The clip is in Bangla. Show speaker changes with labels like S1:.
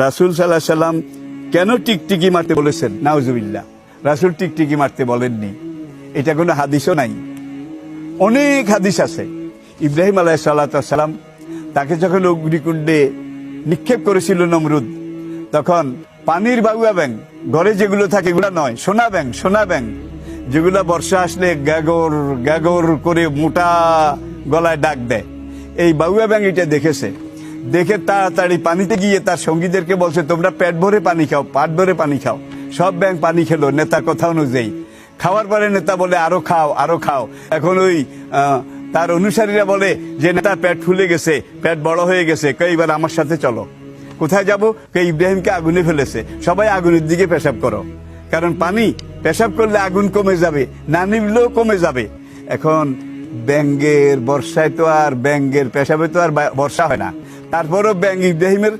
S1: রাসূল সাল্লাল্লাহু আলাইহি সাল্লাম কেন টিকটিকি মারতে বলেছেন? নাউজুবিল্লাহ, রাসূল টিকটিকি মারতে বলেননি, এটা কোনো হাদিসও নাই। অনেক হাদিস আছে। ইব্রাহিম আলাইহিস সালাম তাকে যখন অগ্নিকুণ্ডে নিক্ষেপ করেছিল নমরুদ, তখন পানির বাউয়া ব্যাং, ঘরে যেগুলো থাকে এগুলো নয়, সোনা ব্যাং যেগুলো বর্ষা আসলে গ্যাগর গ্যাগর করে মোটা গলায় ডাক দেয়, এই বাউয়া ব্যাং এটা দেখেছে। দেখে তাড়াতাড়ি পানিতে গিয়ে তার সঙ্গীদেরকে বলছে, তোমরা পেট ভরে পানি খাও, পাট ভরে পানি খাও। সব ব্যাং পানি খেলো নেতার কথা অনুযায়ী। খাওয়ার পরে নেতা বলে আরো খাও আরো খাও। এখন ওই তার অনুসারীরা বলে যে নেতার পেট ফুলে গেছে, পেট বড় হয়ে গেছে, এবার আমার সাথে চলো। কোথায় যাবো? ইব্রাহিমকে আগুনে ফেলেছে, সবাই আগুনের দিকে পেশাব করো, কারণ পানি পেশাব করলে আগুন কমে যাবে, না নিবলেও কমে যাবে। এখন ব্যাঙ্গের বর্ষায় তো আর ব্যাঙ্গের পেশাবে তো আর বর্ষা হয় না, তারপরও ব্যাঙ্গ ইব্রাহিমের